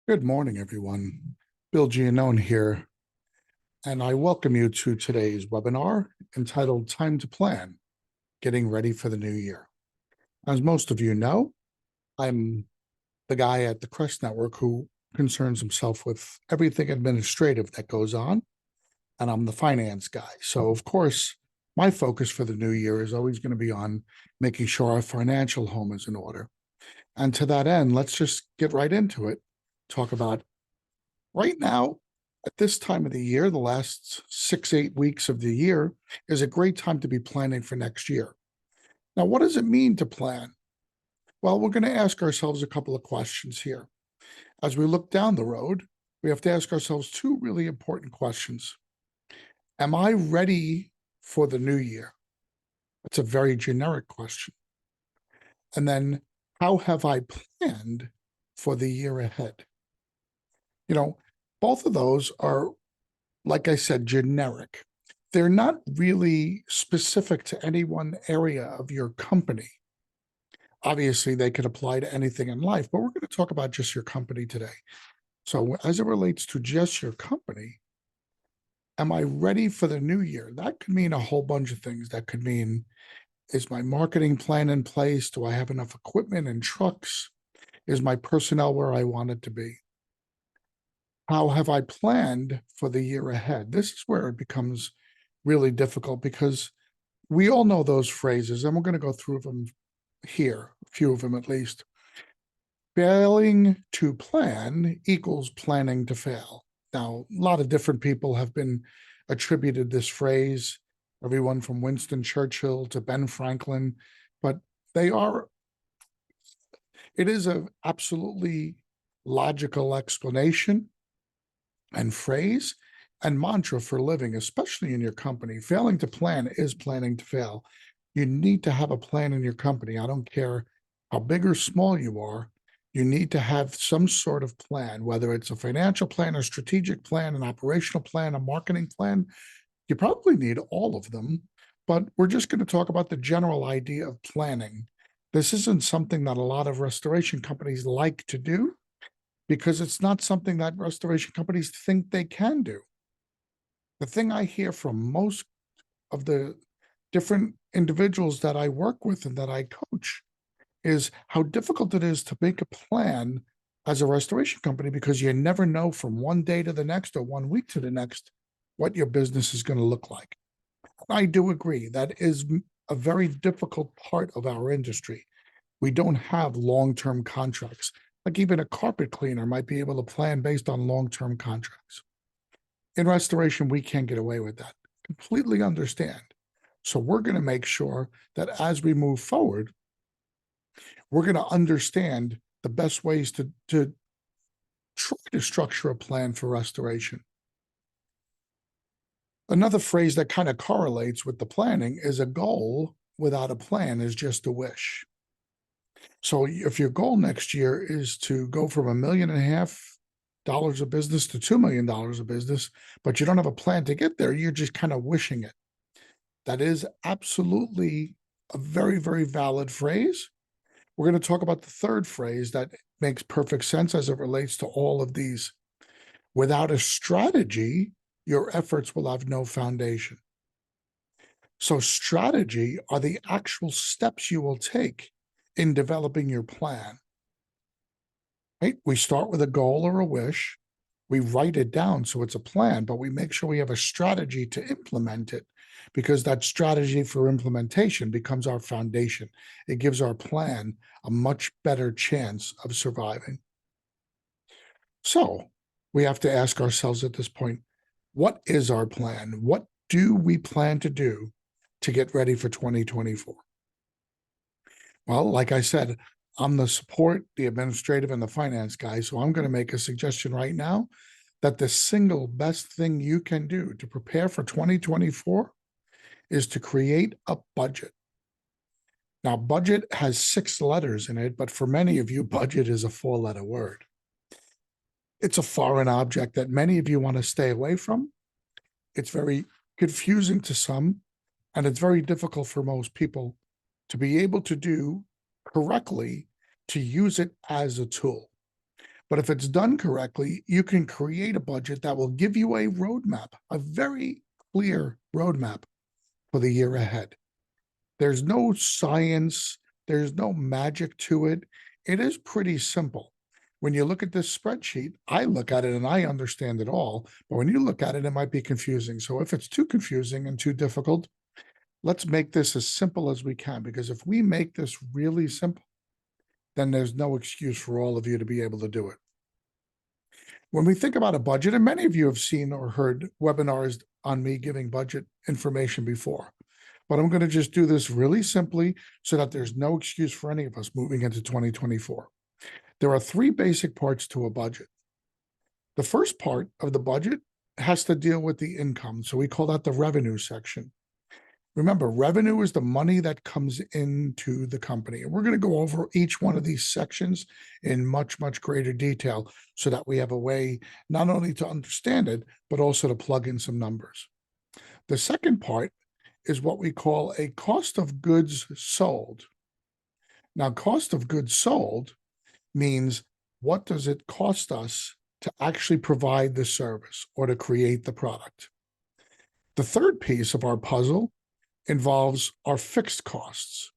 Good morning, everyone. Bill Giannone here, and I welcome you to today's webinar entitled Time to Plan, Getting Ready for the New Year. As most of you know, I'm the guy at the CREST network who concerns himself with everything administrative that goes on, and I'm the finance guy. So, of course, my focus for the new year is always going to be on making sure our financial home is in order. And to that end, let's just get right into it, talk about right now, at this time of the year, the last 6, 8 weeks of the year is a great time to be planning for next year. Now, what does it mean to plan? Well, we're going to ask ourselves a couple of questions here. As we look down the road, we have to ask ourselves two really important questions. Am I ready for the new year? That's a very generic question. And then, how have I planned for the year ahead? You know, both of those are, like I said, generic. They're not really specific to any one area of your company. Obviously, they could apply to anything in life, but we're going to talk about just your company today. So, as it relates to just your company, am I ready for the new year? That could mean a whole bunch of things. That could mean, is my marketing plan in place? Do I have enough equipment and trucks? Is my personnel where I want it to be? How have I planned for the year ahead? This is where it becomes really difficult because we all know those phrases, and we're going to go through them here, a few of them at least. Failing to plan equals planning to fail. Now, a lot of different people have been attributed this phrase, everyone from Winston Churchill to Ben Franklin, but it is an absolutely logical explanation and phrase and mantra for living, especially in your company. Failing to plan is planning to fail. You need to have a plan in your company. I don't care how big or small you are. You need to have some sort of plan, whether it's a financial plan, a strategic plan, an operational plan, a marketing plan. You probably need all of them, but we're just going to talk about the general idea of planning. This isn't something that a lot of restoration companies like to do because it's not something that restoration companies think they can do. The thing I hear from most of the different individuals that I work with and that I coach is how difficult it is to make a plan as a restoration company because you never know from one day to the next or one week to the next what your business is going to look like. I do agree that is a very difficult part of our industry. We don't have long-term contracts. Like even a carpet cleaner might be able to plan based on long-term contracts. In restoration, we can't get away with that. Completely understand. So we're going to make sure that as we move forward, we're going to understand the best ways to try to structure a plan for restoration. Another phrase that kind of correlates with the planning is a goal without a plan is just a wish. So if your goal next year is to go from $1.5 million of business to $2 million of business, but you don't have a plan to get there, you're just kind of wishing it. That is absolutely a very, very valid phrase. We're going to talk about the third phrase that makes perfect sense as it relates to all of these. Without a strategy, your efforts will have no foundation. So strategy are the actual steps you will take in developing your plan. Right? We start with a goal or a wish. We write it down so it's a plan, but we make sure we have a strategy to implement it because that strategy for implementation becomes our foundation. It gives our plan a much better chance of surviving. So we have to ask ourselves at this point, what is our plan? What do we plan to do to get ready for 2024? Well, like I said, I'm the support, the administrative, and the finance guy. So I'm going to make a suggestion right now that the single best thing you can do to prepare for 2024 is to create a budget. Now, budget has 6 letters in it, but for many of you, budget is a 4-letter word. It's a foreign object that many of you want to stay away from. It's very confusing to some, and it's very difficult for most people to be able to do correctly to use it as a tool. But if it's done correctly, you can create a budget that will give you a roadmap, a very clear roadmap for the year ahead. There's no science, there's no magic to it. It is pretty simple. When you look at this spreadsheet, I look at it and I understand it all. But when you look at it, it might be confusing. So if it's too confusing and too difficult, let's make this as simple as we can. Because if we make this really simple, then there's no excuse for all of you to be able to do it. When we think about a budget, and many of you have seen or heard webinars on me giving budget information before, but I'm going to just do this really simply so that there's no excuse for any of us moving into 2024. There are three basic parts to a budget. The first part of the budget has to deal with the income. So we call that the revenue section. Remember, revenue is the money that comes into the company. And we're going to go over each one of these sections in much, much greater detail so that we have a way not only to understand it, but also to plug in some numbers. The second part is what we call a cost of goods sold. Now, cost of goods sold means what does it cost us to actually provide the service or to create the product? The third piece of our puzzle involves our fixed costs.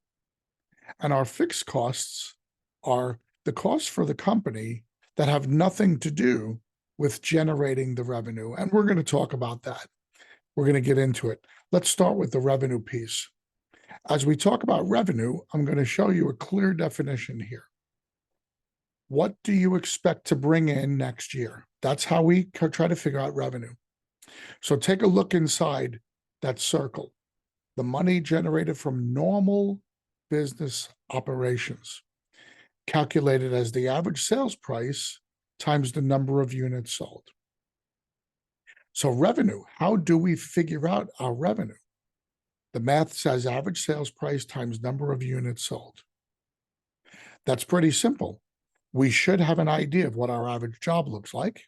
And our fixed costs are the costs for the company that have nothing to do with generating the revenue. And we're going to talk about that. We're going to get into it. Let's start with the revenue piece. As we talk about revenue, I'm going to show you a clear definition here. What do you expect to bring in next year? That's how we try to figure out revenue. So take a look inside that circle. The money generated from normal business operations, calculated as the average sales price times the number of units sold. So revenue, how do we figure out our revenue? The math says average sales price times number of units sold. That's pretty simple. We should have an idea of what our average job looks like.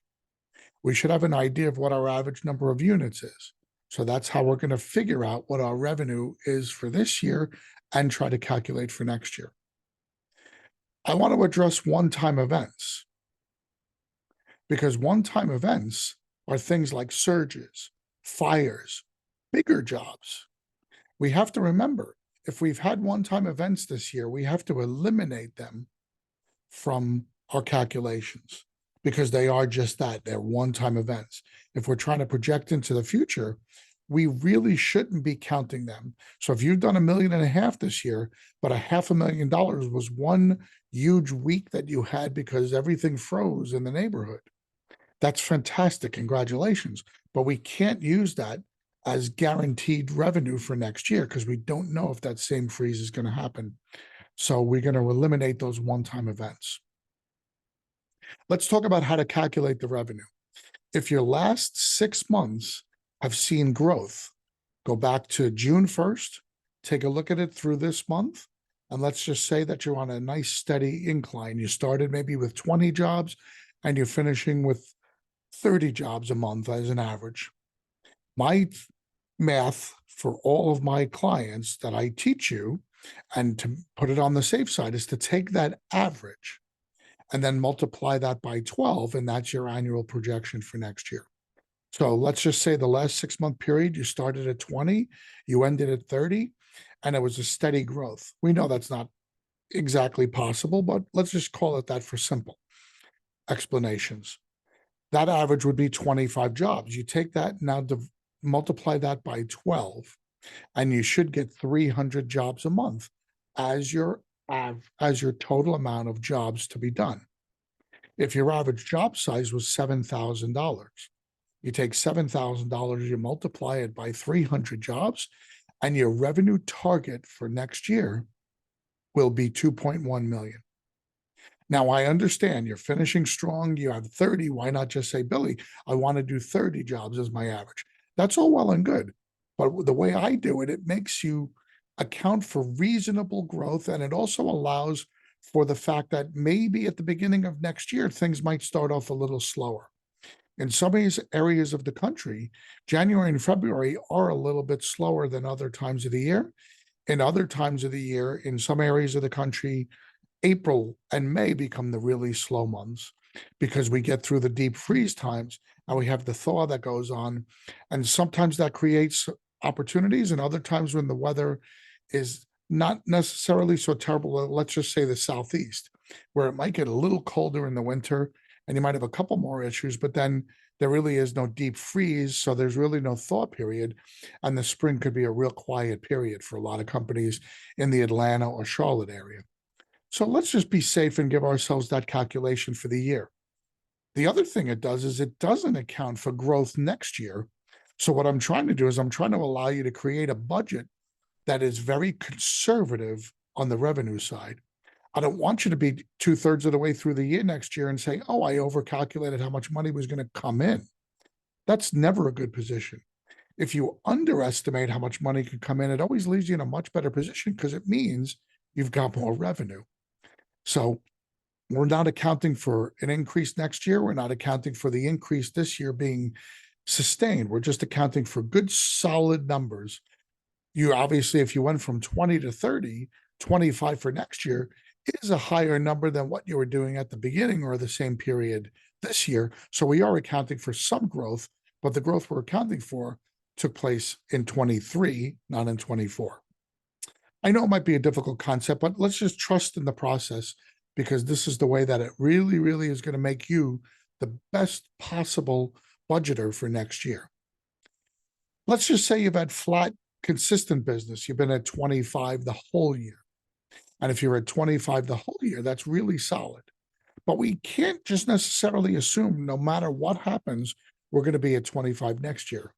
We should have an idea of what our average number of units is. So that's how we're going to figure out what our revenue is for this year and try to calculate for next year. I want to address one-time events because one-time events are things like surges, fires, bigger jobs. We have to remember, if we've had one-time events this year, we have to eliminate them from our calculations because they are just that. They're one-time events. If we're trying to project into the future, we really shouldn't be counting them. So if you've done $1.5 million this year, but $500,000 was one huge week that you had because everything froze in the neighborhood, that's fantastic. Congratulations. But we can't use that as guaranteed revenue for next year because we don't know if that same freeze is going to happen. So we're going to eliminate those one-time events. Let's talk about how to calculate the revenue. If your last 6 months have seen growth, go back to June 1st, take a look at it through this month, and let's just say that you're on a nice steady incline. You started maybe with 20 jobs and you're finishing with 30 jobs a month as an average. My math for all of my clients that I teach you, and to put it on the safe side, is to take that average and then multiply that by 12, and that's your annual projection for next year. So let's just say the last 6-month period, you started at 20, you ended at 30, and it was a steady growth. We know that's not exactly possible, but let's just call it that for simple explanations. That average would be 25 jobs. You take that now, multiply that by 12, and you should get 300 jobs a month as your total amount of jobs to be done. If your average job size was $7,000, you take $7,000, you multiply it by 300 jobs, and your revenue target for next year will be 2.1 million. Now, I understand you're finishing strong. You have 30. Why not just say, Billy, I want to do 30 jobs as my average? That's all well and good. But the way I do it, it makes you account for reasonable growth. And it also allows for the fact that maybe at the beginning of next year, things might start off a little slower. In some areas of the country, January and February are a little bit slower than other times of the year. In other times of the year, in some areas of the country, April and May become the really slow months. because we get through the deep freeze times and we have the thaw that goes on. And sometimes that creates opportunities, and other times when the weather is not necessarily so terrible, let's just say the Southeast, where it might get a little colder in the winter and you might have a couple more issues, but then there really is no deep freeze. So there's really no thaw period. And the spring could be a real quiet period for a lot of companies in the Atlanta or Charlotte area. So let's just be safe and give ourselves that calculation for the year. The other thing it does is it doesn't account for growth next year. So what I'm trying to do is I'm trying to allow you to create a budget that is very conservative on the revenue side. I don't want you to be 2/3 of the way through the year next year and say, oh, I overcalculated how much money was going to come in. That's never a good position. If you underestimate how much money can come in, it always leaves you in a much better position because it means you've got more revenue. So we're not accounting for an increase next year. We're not accounting for the increase this year being sustained. We're just accounting for good, solid numbers. You obviously, if you went from 20 to 30, 25 for next year is a higher number than what you were doing at the beginning or the same period this year. So we are accounting for some growth, but the growth we're accounting for took place in 23, not in 24. I know it might be a difficult concept, but let's just trust in the process because this is the way that it really, really is going to make you the best possible budgeter for next year. Let's just say you've had flat, consistent business. You've been at 25 the whole year. And if you're at 25 the whole year, that's really solid. But we can't just necessarily assume no matter what happens, we're going to be at 25 next year.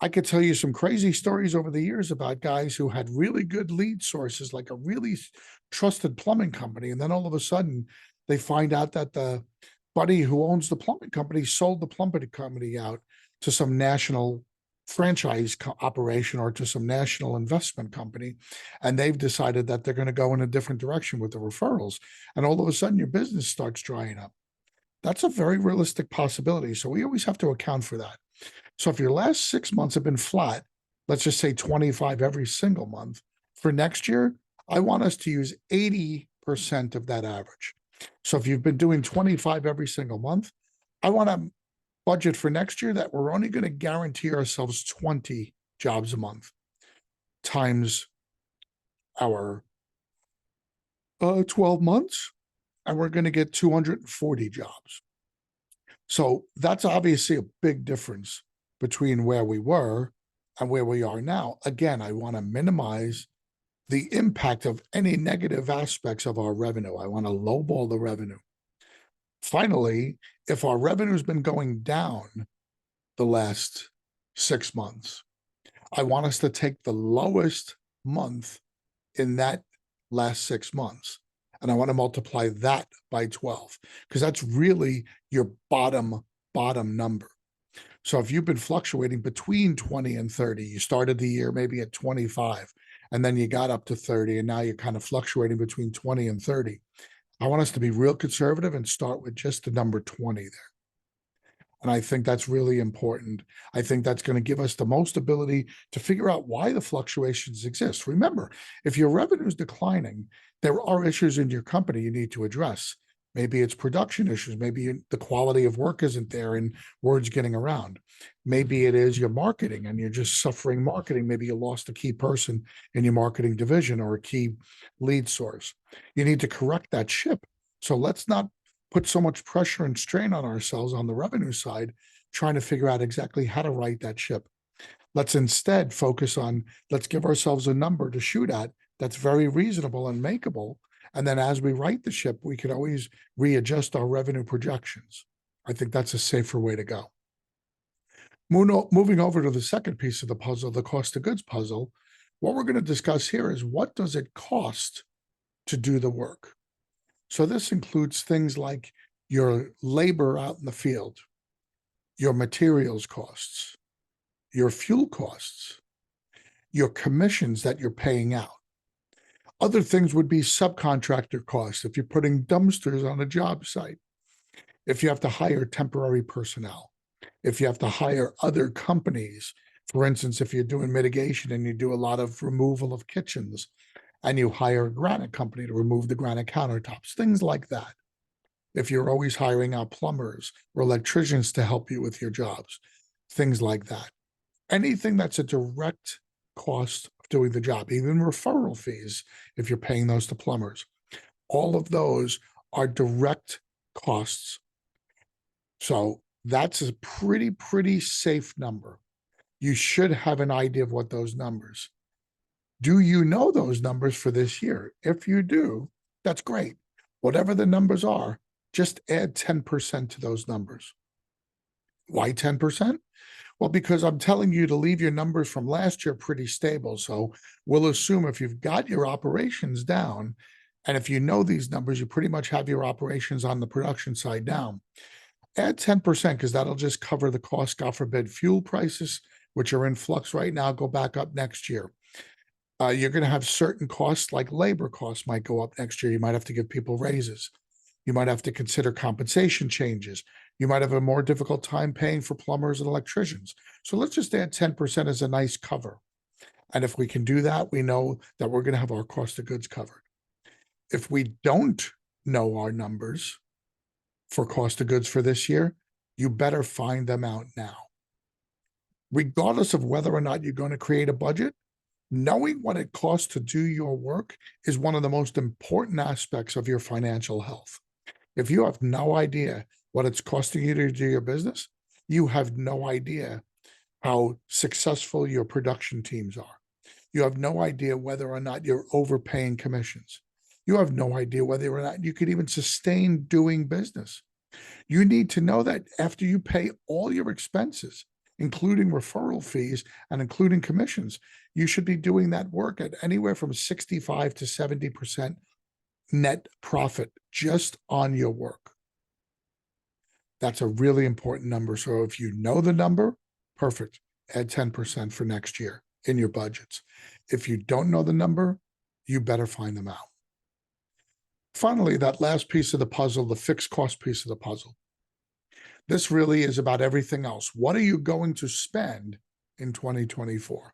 I could tell you some crazy stories over the years about guys who had really good lead sources, like a really trusted plumbing company. And then all of a sudden, they find out that the buddy who owns the plumbing company sold the plumbing company out to some national franchise operation or to some national investment company. And they've decided that they're going to go in a different direction with the referrals. And all of a sudden, your business starts drying up. That's a very realistic possibility. So we always have to account for that. So if your last 6 months have been flat, let's just say 25 every single month, for next year, I want us to use 80% of that average. So if you've been doing 25 every single month, I want to budget for next year that we're only going to guarantee ourselves 20 jobs a month times our 12 months, and we're going to get 240 jobs. So that's obviously a big difference between where we were and where we are now. Again, I want to minimize the impact of any negative aspects of our revenue. I want to lowball the revenue. Finally, if our revenue has been going down the last 6 months, I want us to take the lowest month in that last 6 months. And I want to multiply that by 12 because that's really your bottom number. So if you've been fluctuating between 20 and 30, you started the year maybe at 25, and then you got up to 30, and now you're kind of fluctuating between 20 and 30. I want us to be real conservative and start with just the number 20 there. And I think that's really important. I think that's going to give us the most ability to figure out why the fluctuations exist. Remember, if your revenue is declining, there are issues in your company you need to address. Maybe it's production issues. Maybe the quality of work isn't there and word's getting around. Maybe it is your marketing and you're just suffering marketing. Maybe you lost a key person in your marketing division or a key lead source. You need to correct that ship. So let's not put so much pressure and strain on ourselves on the revenue side, trying to figure out exactly how to right that ship. Let's instead focus on, let's give ourselves a number to shoot at that's very reasonable and makeable. And then as we right the ship, we can always readjust our revenue projections. I think that's a safer way to go. Moving over to the second piece of the puzzle, the cost of goods puzzle, what we're going to discuss here is what does it cost to do the work? So this includes things like your labor out in the field, your materials costs, your fuel costs, your commissions that you're paying out. Other things would be subcontractor costs if you're putting dumpsters on a job site, if you have to hire temporary personnel, if you have to hire other companies. For instance, if you're doing mitigation and you do a lot of removal of kitchens and you hire a granite company to remove the granite countertops, things like that. if you're always hiring out plumbers or electricians to help you with your jobs, things like that. Anything that's a direct cost of doing the job, even referral fees, if you're paying those to plumbers, all of those are direct costs. So that's a pretty safe number. You should have an idea of what those numbers. Do you know those numbers for this year? If you do, that's great. Whatever the numbers are, just add 10% to those numbers. Why 10%? Well, because I'm telling you to leave your numbers from last year pretty stable. So we'll assume if you've got your operations down, and if you know these numbers, you pretty much have your operations on the production side down. Add 10% because that'll just cover the cost. God forbid, fuel prices, which are in flux right now, go back up next year. You're going to have certain costs, like labor costs might go up next year. You might have to give people raises. You might have to consider compensation changes. You might have a more difficult time paying for plumbers and electricians. So let's just add 10% as a nice cover. And if we can do that, we know that we're going to have our cost of goods covered. If we don't know our numbers for cost of goods for this year, you better find them out now. Regardless of whether or not you're going to create a budget, knowing what it costs to do your work is one of the most important aspects of your financial health. If you have no idea what it's costing you to do your business, you have no idea how successful your production teams are. You have no idea whether or not you're overpaying commissions. You have no idea whether or not you could even sustain doing business. You need to know that after you pay all your expenses, including referral fees and including commissions, you should be doing that work at anywhere from 65 to 70% net profit just on your work. That's a really important number. So if you know the number, perfect. Add 10% for next year in your budgets. If you don't know the number, you better find them out. Finally, that last piece of the puzzle, the fixed cost piece of the puzzle. This really is about everything else. What are you going to spend in 2024?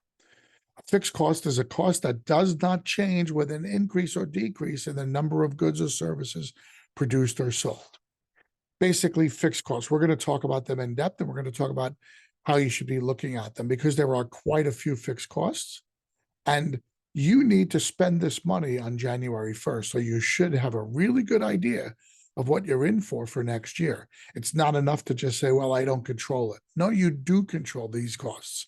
A fixed cost is a cost that does not change with an increase or decrease in the number of goods or services produced or sold. Basically, fixed costs. We're going to talk about them in depth, and we're going to talk about how you should be looking at them because there are quite a few fixed costs. And you need to spend this money on January 1st. So you should have a really good idea of what you're in for next year. It's not enough to just say, well, I don't control it. No, you do control these costs.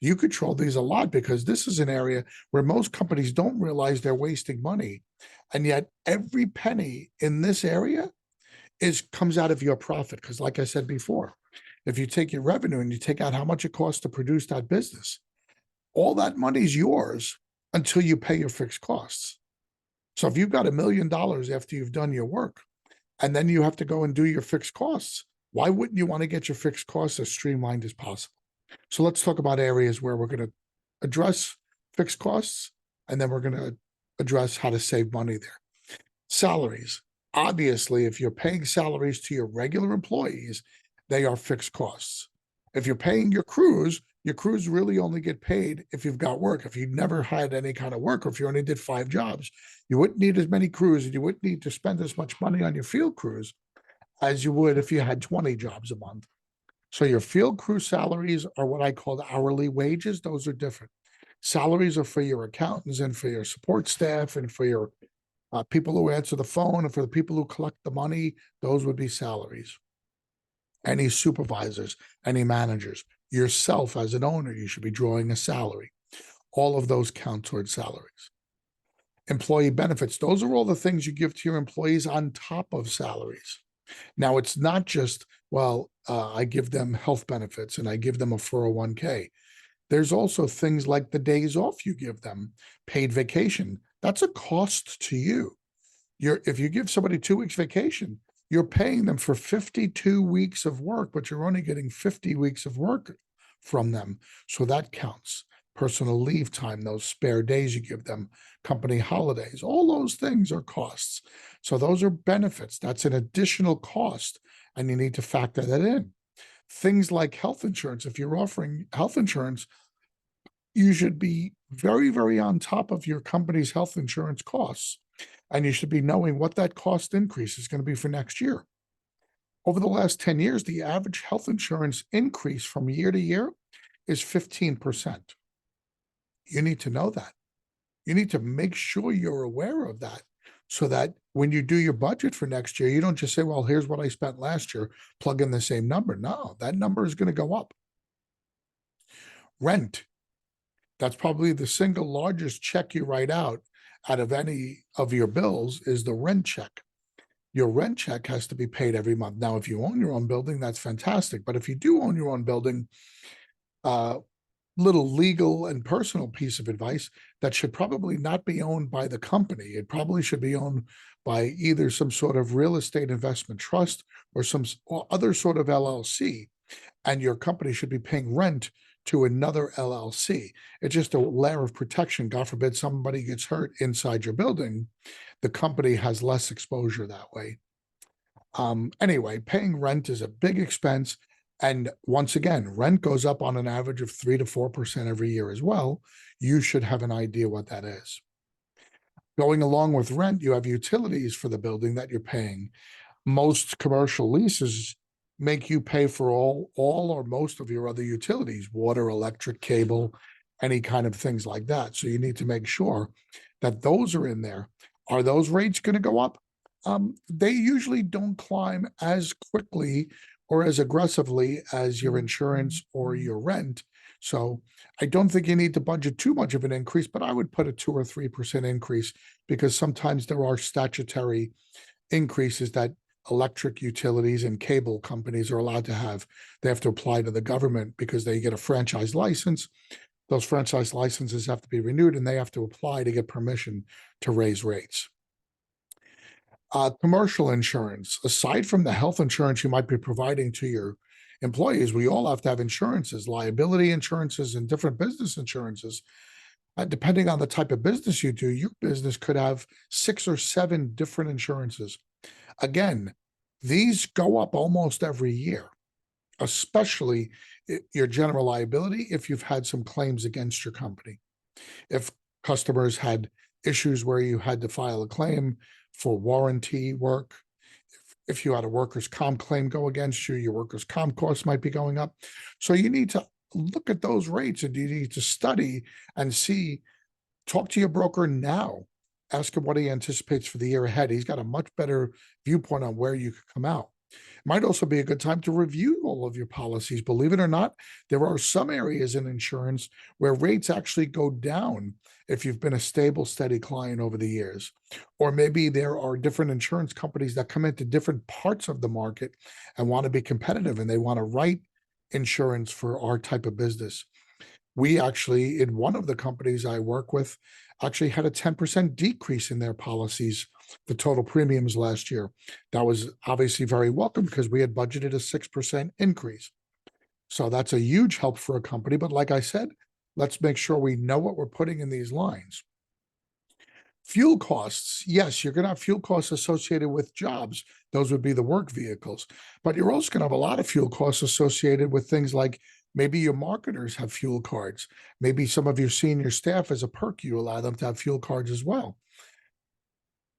You control these a lot because this is an area where most companies don't realize they're wasting money. And yet every penny in this area comes out of your profit. Because like I said before, if you take your revenue and you take out how much it costs to produce that business, all that money is yours until you pay your fixed costs. So if you've got $1 million after you've done your work, and then you have to go and do your fixed costs, why wouldn't you want to get your fixed costs as streamlined as possible? So let's talk about areas where we're going to address fixed costs, and then we're going to address how to save money there. Salaries. Obviously, if you're paying salaries to your regular employees, they are fixed costs. If you're paying your crews really only get paid if you've got work. If you never had any kind of work, or if you only did 5 jobs, you wouldn't need as many crews and you wouldn't need to spend as much money on your field crews as you would if you had 20 jobs a month. So your field crew salaries are what I call hourly wages. Those are different. Salaries are for your accountants and for your support staff and for your people who answer the phone and for the people who collect the money. Those would be salaries. Any supervisors, any managers, yourself as an owner, you should be drawing a salary. All of those count towards salaries. Employee benefits, those are all the things you give to your employees on top of salaries. Now, it's not just, well, I give them health benefits and I give them a 401k. There's also things like the days off you give them, paid vacation. That's a cost to you. If you give somebody 2 weeks vacation, you're paying them for 52 weeks of work, but you're only getting 50 weeks of work from them. So that counts. Personal leave time, those spare days you give them, company holidays, all those things are costs. So those are benefits. That's an additional cost, and you need to factor that in. Things like health insurance. If you're offering health insurance, you should be very on top of your company's health insurance costs. And you should be knowing what that cost increase is going to be for next year. Over the last 10 years, the average health insurance increase from year to year is 15%. You need to know that. You need to make sure you're aware of that so that when you do your budget for next year, you don't just say, well, here's what I spent last year, plug in the same number. No, that number is going to go up. Rent, that's probably the single largest check you write out of any of your bills is the rent check. Your rent check has to be paid every month. Now, if you own your own building, that's fantastic. But if you do own your own building, little legal and personal piece of advice, that should probably not be owned by the company. It probably should be owned by either some sort of real estate investment trust or some or other sort of LLC. And your company should be paying rent to another LLC. It's just a layer of protection. God forbid somebody gets hurt inside your building, the company has less exposure that way. Anyway, paying rent is a big expense. And once again, rent goes up on an average of 3 to 4% every year as well. You should have an idea what that is. Going along with rent, you have utilities for the building that you're paying. Most commercial leases make you pay for all or most of your other utilities, water, electric, cable, any kind of things like that. So you need to make sure that those are in there. Are those rates going to go up? They usually don't climb as quickly or as aggressively as your insurance or your rent. So I don't think you need to budget too much of an increase, but I would put a 2 or 3% increase because sometimes there are statutory increases that electric utilities and cable companies are allowed to have. They have to apply to the government because they get a franchise license. Those franchise licenses have to be renewed and they have to apply to get permission to raise rates. Commercial insurance, aside from the health insurance you might be providing to your employees, we all have to have insurances, liability insurances, and different business insurances. Depending on the type of business you do, your business could have 6 or 7 different insurances. Again, these go up almost every year, especially your general liability if you've had some claims against your company. If customers had issues where you had to file a claim for warranty work, if you had a workers' comp claim go against you, your workers' comp costs might be going up. So you need to look at those rates and you need to study and see, talk to your broker now, ask him what he anticipates for the year ahead. He's got a much better viewpoint on where you could come out. It might also be a good time to review all of your policies. Believe it or not, there are some areas in insurance where rates actually go down if you've been a stable, steady client over the years. Or maybe there are different insurance companies that come into different parts of the market and want to be competitive and they want to write insurance for our type of business. We actually, in one of the companies I work with, actually had a 10% decrease in their policies, the total premiums last year. That was obviously very welcome because we had budgeted a 6% increase. So that's a huge help for a company. But like I said, let's make sure we know what we're putting in these lines. Fuel costs, yes, you're going to have fuel costs associated with jobs. Those would be the work vehicles. But you're also going to have a lot of fuel costs associated with things like maybe your marketers have fuel cards. Maybe some of your senior staff, as a perk, you allow them to have fuel cards as well.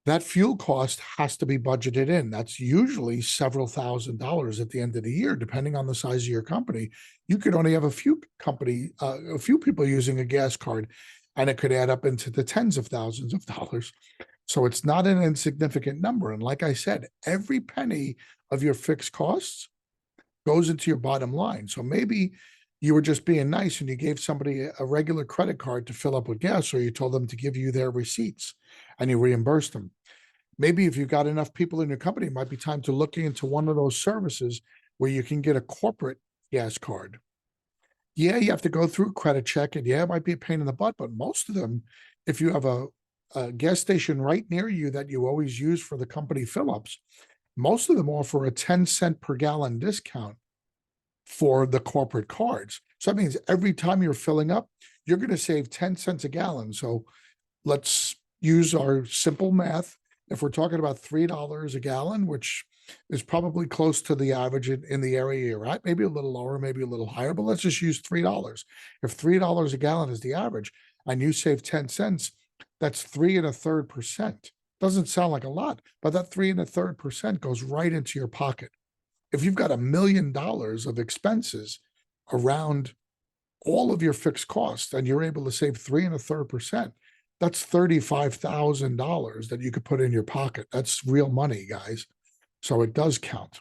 That fuel cost has to be budgeted in. That's usually several $1,000s at the end of the year, depending on the size of your company. You could only have a few people using a gas card, and it could add up into the tens of thousands of dollars. So it's not an insignificant number. And like I said, every penny of your fixed costs goes into your bottom line. So maybe you were just being nice and you gave somebody a regular credit card to fill up with gas, or you told them to give you their receipts and you reimbursed them. Maybe if you've got enough people in your company, it might be time to look into one of those services where you can get a corporate gas card. Yeah, you have to go through a credit check, and yeah, it might be a pain in the butt, but most of them, if you have a gas station right near you that you always use for the company fill-ups, most of them offer a 10-cent per gallon discount for the corporate cards. So that means every time you're filling up, you're going to save 10 cents a gallon. So let's use our simple math. If we're talking about $3 a gallon, which is probably close to the average in the area you're at, maybe a little lower, maybe a little higher, but let's just use $3. If $3 a gallon is the average and you save 10 cents, that's 3 1/3%. Doesn't sound like a lot, but that 3 1/3% goes right into your pocket. If you've got $1 million of expenses around all of your fixed costs and you're able to save 3.33%, that's $35,000 that you could put in your pocket. That's real money, guys. So it does count.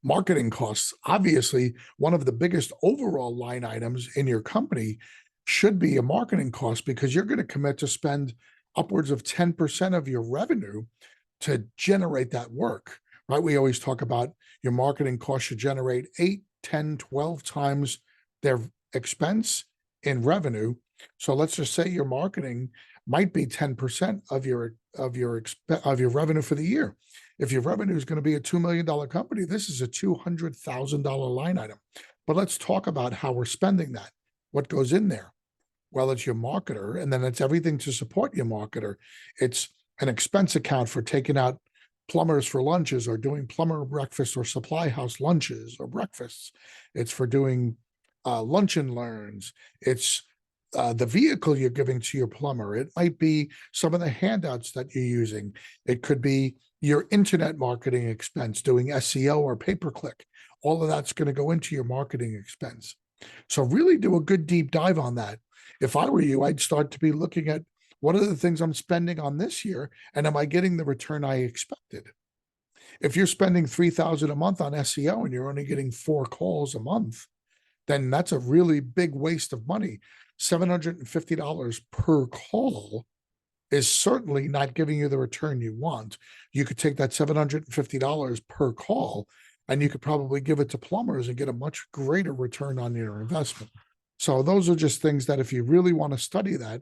Marketing costs, obviously, one of the biggest overall line items in your company should be a marketing cost, because you're going to commit to spend upwards of 10% of your revenue to generate that work, right? We always talk about your marketing costs should generate 8, 10, 12 times their expense in revenue. So let's just say your marketing might be 10% of your revenue for the year. If your revenue is going to be a $2 million company, this is a $200,000 line item. But let's talk about how we're spending that. What goes in there? Well, it's your marketer, and then it's everything to support your marketer. It's an expense account for taking out plumbers for lunches, or doing plumber breakfast or supply house lunches or breakfasts. It's for doing lunch and learns. It's the vehicle you're giving to your plumber. It might be some of the handouts that you're using. It could be your internet marketing expense, doing SEO or pay-per-click. All of that's going to go into your marketing expense. So really do a good deep dive on that. If I were you, I'd start to be looking at what are the things I'm spending on this year, and am I getting the return I expected? If you're spending $3,000 a month on SEO and you're only getting 4 calls a month, then that's a really big waste of money. $750 per call is certainly not giving you the return you want. You could take that $750 per call and you could probably give it to plumbers and get a much greater return on your investment. So those are just things that, if you really want to study that,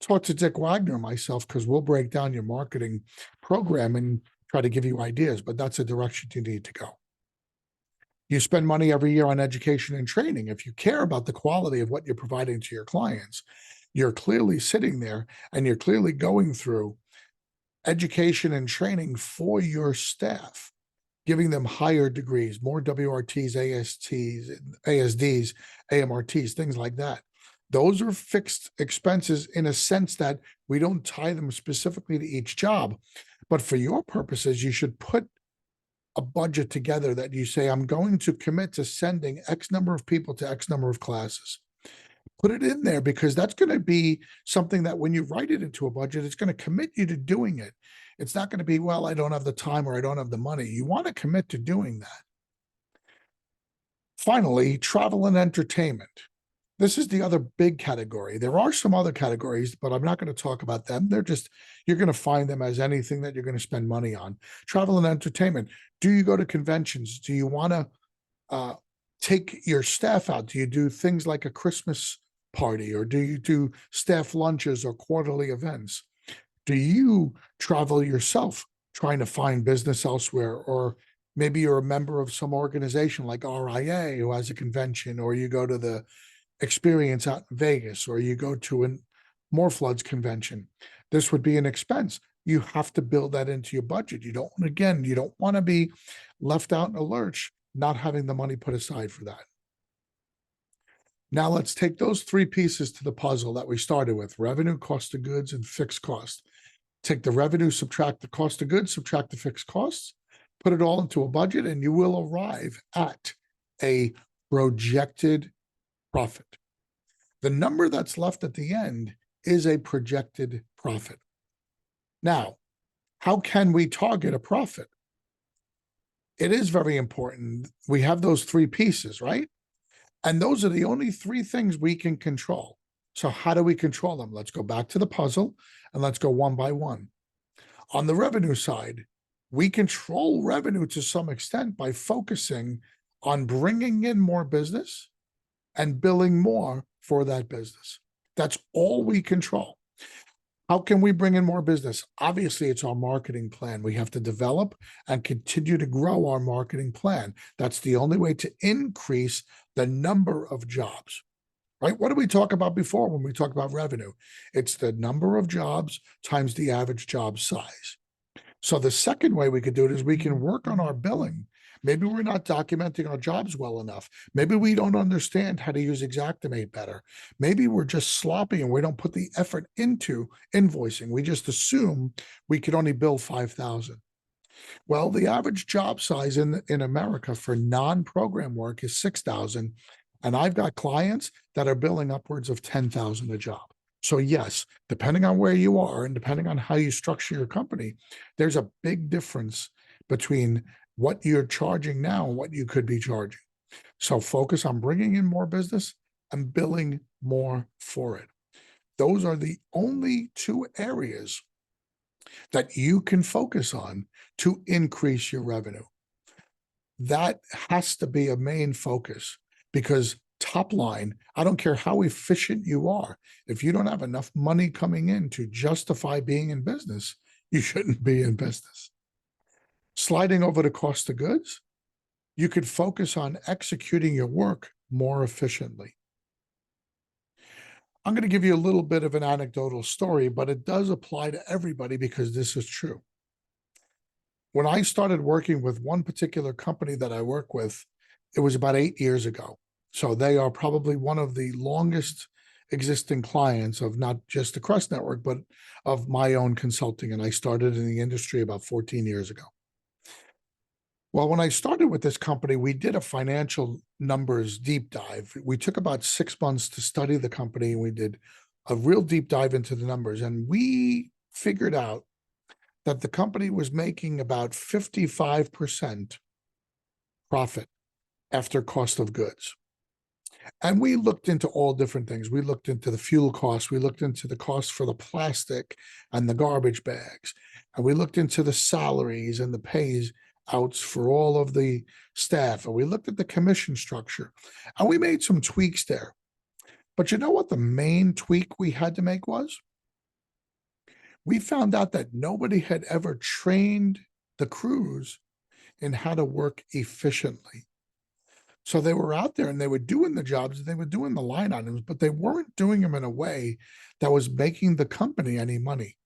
talk to Dick Wagner and myself, because we'll break down your marketing program and try to give you ideas, but that's a direction you need to go. You spend money every year on education and training. If you care about the quality of what you're providing to your clients, you're clearly sitting there and you're clearly going through education and training for your staff, giving them higher degrees, more WRTs, ASTs, ASDs, AMRTs, things like that. Those are fixed expenses in a sense that we don't tie them specifically to each job. But for your purposes, you should put a budget together that you say, I'm going to commit to sending X number of people to X number of classes. Put it in there, because that's going to be something that when you write it into a budget, it's going to commit you to doing it. It's not going to be, well, I don't have the time or I don't have the money. You want to commit to doing that. Finally, travel and entertainment. This is the other big category. There are some other categories, but I'm not going to talk about them. They're just, you're going to find them as anything that you're going to spend money on. Travel and entertainment. Do you go to conventions? Do you want to take your staff out? Do you do things like a Christmas party, or do you do staff lunches or quarterly events? Do you travel yourself trying to find business elsewhere? Or maybe you're a member of some organization like RIA who has a convention, or you go to the experience out in Vegas, or you go to a More Floods convention. This would be an expense. You have to build that into your budget. You don't want to be left out in a lurch, not having the money put aside for that. Now let's take those 3 pieces to the puzzle that we started with: revenue, cost of goods, and fixed cost. Take the revenue, subtract the cost of goods, subtract the fixed costs, put it all into a budget, and you will arrive at a projected profit. The number that's left at the end is a projected profit. Now, how can we target a profit? It is very important. We have those 3 pieces, right? And those are the only 3 things we can control. So how do we control them? Let's go back to the puzzle and let's go one by one. On the revenue side, we control revenue to some extent by focusing on bringing in more business and billing more for that business. That's all we control. How can we bring in more business? Obviously, it's our marketing plan. We have to develop and continue to grow our marketing plan. That's the only way to increase the number of jobs, right? What did we talk about before when we talk about revenue? It's the number of jobs times the average job size. So the second way we could do it is we can work on our billing. Maybe we're not documenting our jobs well enough. Maybe we don't understand how to use Xactimate better. Maybe we're just sloppy and we don't put the effort into invoicing. We just assume we could only bill 5,000. Well, the average job size in America for non-program work is 6,000, and I've got clients that are billing upwards of 10,000 a job. So yes, depending on where you are and depending on how you structure your company, there's a big difference between what you're charging now and what you could be charging. So focus on bringing in more business and billing more for it. Those are the only two areas that you can focus on to increase your revenue. That has to be a main focus because top line, I don't care how efficient you are, if you don't have enough money coming in to justify being in business, you shouldn't be in business. Sliding over to cost of goods, you could focus on executing your work more efficiently. I'm going to give you a little bit of an anecdotal story, but it does apply to everybody because this is true. When I started working with one particular company that I work with, it was about 8 years ago. So they are probably one of the longest existing clients of not just the CREST network, but of my own consulting. And I started in the industry about 14 years ago. Well, when I started with this company, we did a financial numbers deep dive. We took about 6 months to study the company. And we did a real deep dive into the numbers, and we figured out that the company was making about 55% profit after cost of goods. And we looked into all different things. We looked into the fuel costs. We looked into the cost for the plastic and the garbage bags. And we looked into the salaries and the pays outs for all of the staff. And we looked at the commission structure. And we made some tweaks there. But you know what the main tweak we had to make was? We found out that nobody had ever trained the crews in how to work efficiently. So they were out there and they were doing the jobs, they were doing the line items, but they weren't doing them in a way that was making the company any money.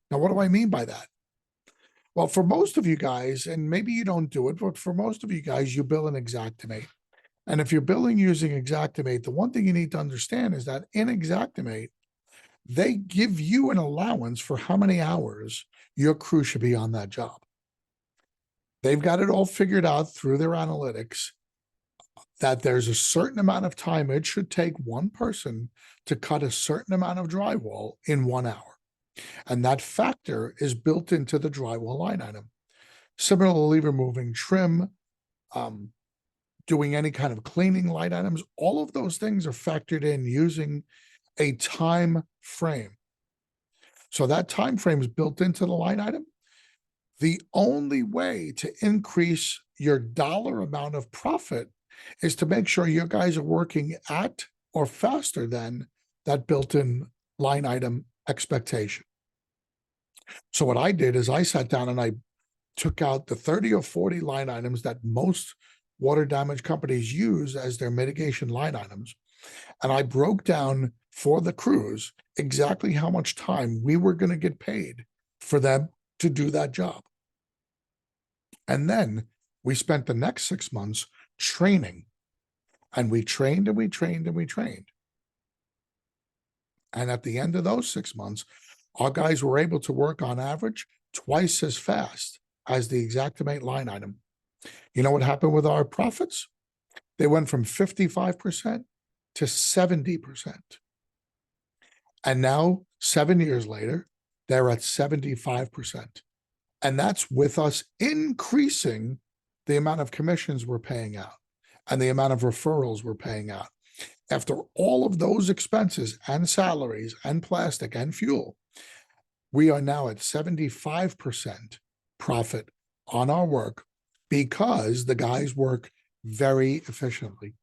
Now, what do I mean by that? Well, for most of you guys, and maybe you don't do it, but for most of you guys, you bill an Xactimate. And if you're billing using Xactimate, the one thing you need to understand is that in Xactimate, they give you an allowance for how many hours your crew should be on that job. They've got it all figured out through their analytics that there's a certain amount of time it should take one person to cut a certain amount of drywall in 1 hour. And that factor is built into the drywall line item. Similarly, removing trim, doing any kind of cleaning line items, all of those things are factored in using a time frame. So that time frame is built into the line item. The only way to increase your dollar amount of profit is to make sure your guys are working at or faster than that built-in line item expectation. So what I did is I sat down and I took out the 30 or 40 line items that most water damage companies use as their mitigation line items. And I broke down for the crews exactly how much time we were going to get paid for them to do that job. And then we spent the next 6 months training, and we trained and we trained and we trained. And at the end of those 6 months, our guys were able to work on average twice as fast as the Xactimate line item. You know what happened with our profits? They went from 55% to 70%. And now, 7 years later, they're at 75%. And that's with us increasing the amount of commissions we're paying out and the amount of referrals we're paying out. After all of those expenses and salaries and plastic and fuel, we are now at 75% profit on our work because the guys work very efficiently.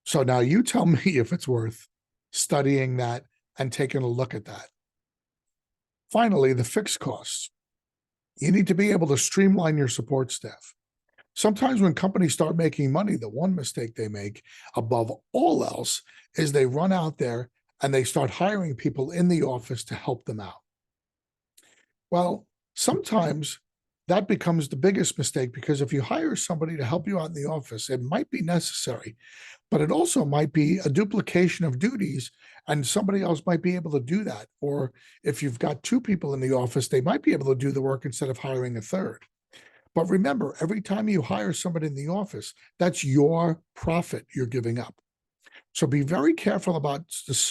So now you tell me if it's worth studying that and taking a look at that. Finally, the fixed costs. You need to be able to streamline your support staff. Sometimes when companies start making money, the one mistake they make above all else is they run out there and they start hiring people in the office to help them out. Well, sometimes that becomes the biggest mistake because if you hire somebody to help you out in the office, it might be necessary. but it also might be a duplication of duties, and somebody else might be able to do that. Or if you've got two people in the office, they might be able to do the work instead of hiring a third. But remember, every time you hire somebody in the office, that's your profit you're giving up. So be very careful about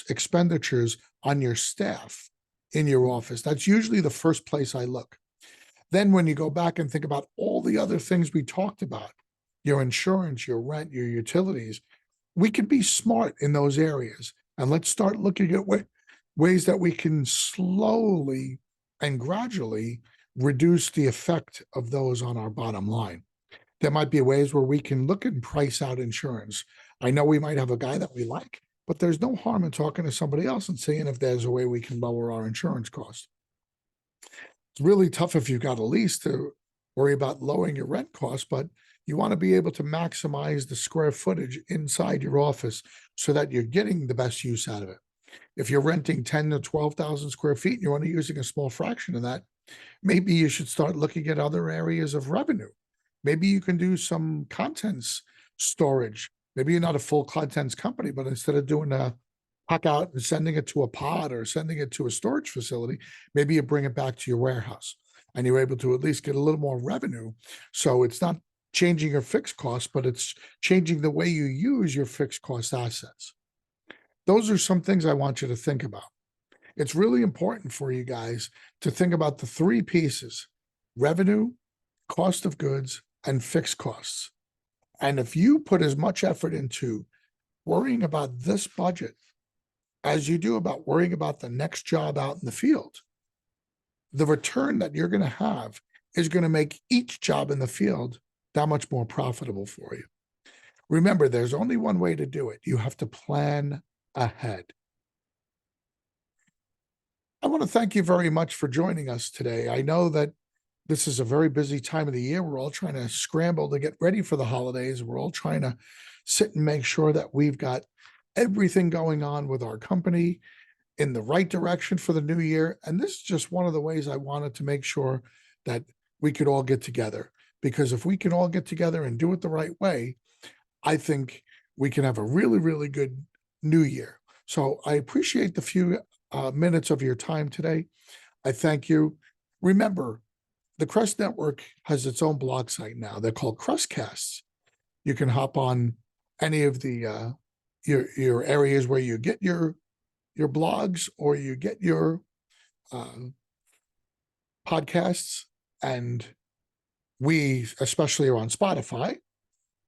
expenditures on your staff in your office. That's usually the first place I look. Then when you go back and think about all the other things we talked about, your insurance, your rent, your utilities, we can be smart in those areas. And let's start looking at ways that we can slowly and gradually reduce the effect of those on our bottom line. There might be ways where we can look and price out insurance. I know we might have a guy that we like, but there's no harm in talking to somebody else and seeing if there's a way we can lower our insurance costs. It's really tough if you've got a lease to worry about lowering your rent costs, but you want to be able to maximize the square footage inside your office so that you're getting the best use out of it. If you're renting 10 to 12,000 square feet and you're only using a small fraction of that, maybe you should start looking at other areas of revenue. Maybe you can do some contents storage. Maybe you're not a full contents company, but instead of doing a pack out and sending it to a pod or sending it to a storage facility, maybe you bring it back to your warehouse and you're able to at least get a little more revenue. So it's not changing your fixed costs, but it's changing the way you use your fixed cost assets. Those are some things I want you to think about. It's really important for you guys to think about the three pieces: revenue, cost of goods, and fixed costs. And if you put as much effort into worrying about this budget as you do about worrying about the next job out in the field, the return that you're going to have is going to make each job in the field that much more profitable for you. Remember, there's only one way to do it. You have to plan ahead. I want to thank you very much for joining us today. I know that this is a very busy time of the year. We're all trying to scramble to get ready for the holidays. We're all trying to sit and make sure that we've got everything going on with our company in the right direction for the new year. And this is just one of the ways I wanted to make sure that we could all get together. Because if we can all get together and do it the right way, I think we can have a really, really good new year. So I appreciate the few minutes of your time today. I thank you. Remember, the CREST network has its own blog site now. They're called CRESTcasts. You can hop on any of the your areas where you get your blogs or you get your podcasts, and we especially are on Spotify.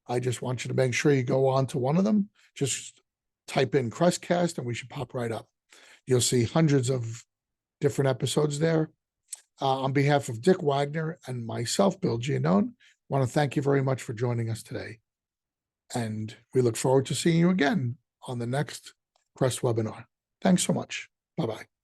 I just want you to make sure you go on to one of them. Just type in CRESTcast and we should pop right up. You'll see hundreds of different episodes there. On behalf of Dick Wagner and myself, Bill Giannone, I want to thank you very much for joining us today. And we look forward to seeing you again on the next CREST webinar. Thanks so much. Bye-bye.